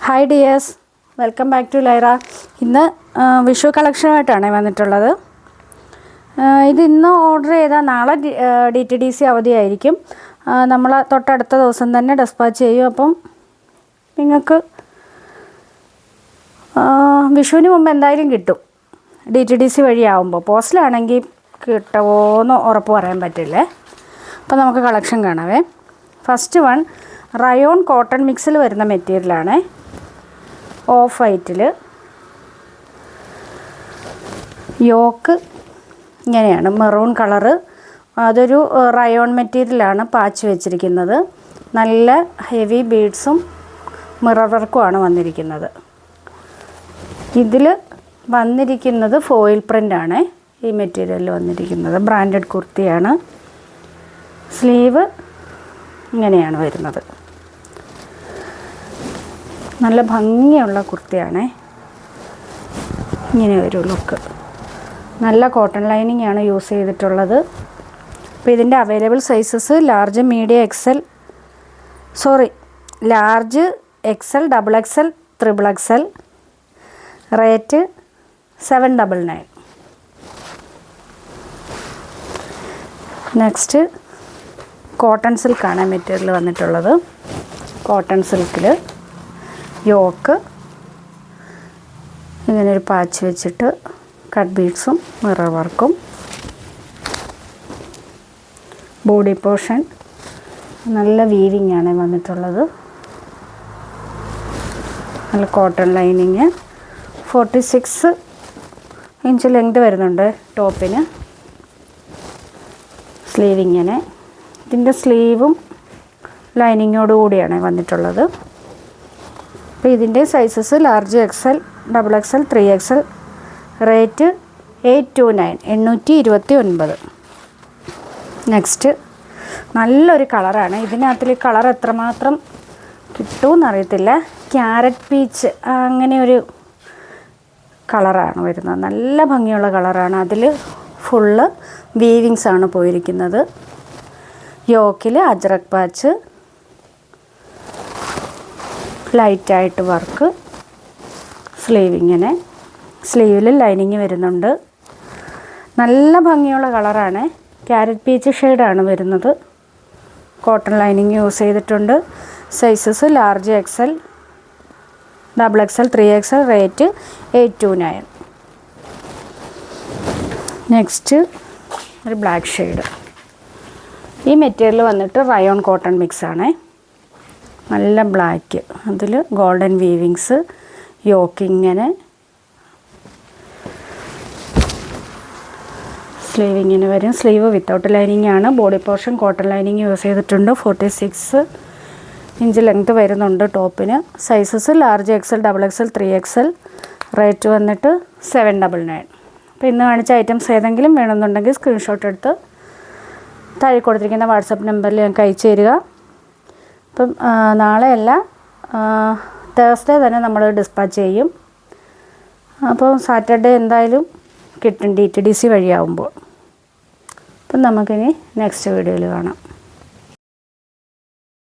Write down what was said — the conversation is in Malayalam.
Hi dears, welcome back to Laira. ഇന്ന് വിഷു കളക്ഷനായിട്ടാണ് വന്നിട്ടുള്ളത്. ഇത് ഇന്ന് ഓർഡർ ചെയ്താൽ നാളെ DTDC അവധിയായിരിക്കും. നമ്മൾ തൊട്ടടുത്ത ദിവസം തന്നെ ഡെസ്പാച്ച് ചെയ്യും. അപ്പം നിങ്ങൾക്ക് വിഷുവിന് മുമ്പ് എന്തായാലും കിട്ടും. DTDC വഴിയാവുമ്പോൾ പോസ്റ്റിലാണെങ്കിൽ കിട്ടുമോയെന്ന് ഉറപ്പ് പറയാൻ പറ്റില്ലേ. അപ്പോൾ നമുക്ക് കളക്ഷൻ കാണാവേ. ഫസ്റ്റ് വൺ റയോൺ കോട്ടൺ മിക്സിൽ വരുന്ന മെറ്റീരിയലാണ്. ഓഫ് വൈറ്റിൽ യോക്ക് ഇങ്ങനെയാണ്, മെറൂൺ കളറ്. അതൊരു റയോൺ മെറ്റീരിയലാണ് പാച്ച് വെച്ചിരിക്കുന്നത്. നല്ല ഹെവി ബീഡ്സും മിറർ വർക്കുമാണ് വന്നിരിക്കുന്നത്. ഇതിൽ വന്നിരിക്കുന്നത് ഫോയിൽ പ്രിൻ്റാണ്. ഈ മെറ്റീരിയലിൽ വന്നിരിക്കുന്നത് ബ്രാൻഡഡ് കുർത്തിയാണ്. സ്ലീവ് ഇങ്ങനെയാണ് വരുന്നത്. നല്ല ഭംഗിയുള്ള കുർത്തിയാണ്. ഇങ്ങനെ ഒരു ലുക്ക്. നല്ല കോട്ടൺ ലൈനിങ് ആണ് യൂസ് ചെയ്തിട്ടുള്ളത്. അപ്പോൾ ഇതിൻ്റെ available sizes large, medium, large, XL, XXL, XXL. Rate 799. Next cotton സിൽക്കാണ് മെറ്റീരിയൽ വന്നിട്ടുള്ളത്. കോട്ടൺ സിൽക്കിൽ യോക്ക് ഇങ്ങനൊരു പാച്ച് വെച്ചിട്ട് കട്ട് ബീഡ്സും മിറർ വർക്കും. ബോഡി പോർഷൻ നല്ല വീവിങ് ആണ് വന്നിട്ടുള്ളത്. നല്ല കോട്ടൺ ലൈനിങ്. 46 ഇഞ്ച് ലെങ്ത് വരുന്നുണ്ട് ടോപ്പിന്. സ്ലീവിങ്ങനെ. ഇതിൻ്റെ സ്ലീവും ലൈനിങ്ങോട് കൂടിയാണ് വന്നിട്ടുള്ളത്. അപ്പോൾ ഇതിൻ്റെ sizes large, XL, XXL, 3XL. Rate 829, 829. Next നല്ലൊരു കളറാണ്. ഇതിനകത്തിൽ കളർ എത്രമാത്രം കിട്ടുമെന്ന് അറിയത്തില്ല. ക്യാരറ്റ് പീച്ച് അങ്ങനെ ഒരു കളറാണ് വരുന്നത്. നല്ല ഭംഗിയുള്ള കളറാണ്. അതിൽ ഫുള്ള് വീവിങ്സ് ആണ് പോയിരിക്കുന്നത്. യോക്കിൽ അജ്രക് പാച്ച്, ലൈറ്റായിട്ട് വർക്ക്. സ്ലീവിങ്ങനെ. സ്ലീവിൽ ലൈനിങ് വരുന്നുണ്ട്. നല്ല ഭംഗിയുള്ള കളറാണ്. ക്യാരറ്റ് പീച്ച് ഷെയ്ഡാണ് വരുന്നത്. കോട്ടൺ ലൈനിങ് യൂസ് ചെയ്തിട്ടുണ്ട്. Sizes large, XL, XXL, 3XL. Rate 829. Next ഒരു ബ്ലാക്ക് ഷെയ്ഡ്. ഈ മെറ്റീരിയൽ വന്നിട്ട് റയോൺ കോട്ടൺ മിക്സാണ്. നല്ല ബ്ലാക്ക്, അതിൽ ഗോൾഡൻ വീവിങ്സ്. യോക്കിങ്ങനെ. സ്ലീവിങ്ങിന് വരും. സ്ലീവ് വിത്തൗട്ട് ലൈനിങ് ആണ്. Body portion cotton lining use ചെയ്തിട്ടുണ്ട്. 46 ഇഞ്ച് ലെങ്ത് വരുന്നുണ്ട് ടോപ്പിന്. Sizes large, XL, XXL, 3XL. Rate വന്നിട്ട് 799. അപ്പോൾ ഇന്ന് കാണിച്ച ഐറ്റംസ് ഏതെങ്കിലും വേണമെന്നുണ്ടെങ്കിൽ സ്ക്രീൻഷോട്ട് എടുത്ത് താഴെ കൊടുത്തിരിക്കുന്ന വാട്സപ്പ് നമ്പറിൽ ഞങ്ങൾക്ക് അയച്ചു തരിക. അപ്പം നാളെയല്ല, തേഴ്സ്ഡേ തന്നെ നമ്മൾ ഡിസ്പാച്ച് ചെയ്യും. അപ്പോൾ സാറ്റർഡേ എന്തായാലും കിട്ടും DTDC വഴിയാവുമ്പോൾ. അപ്പം നമുക്കിനി നെക്സ്റ്റ് വീഡിയോയിൽ കാണാം.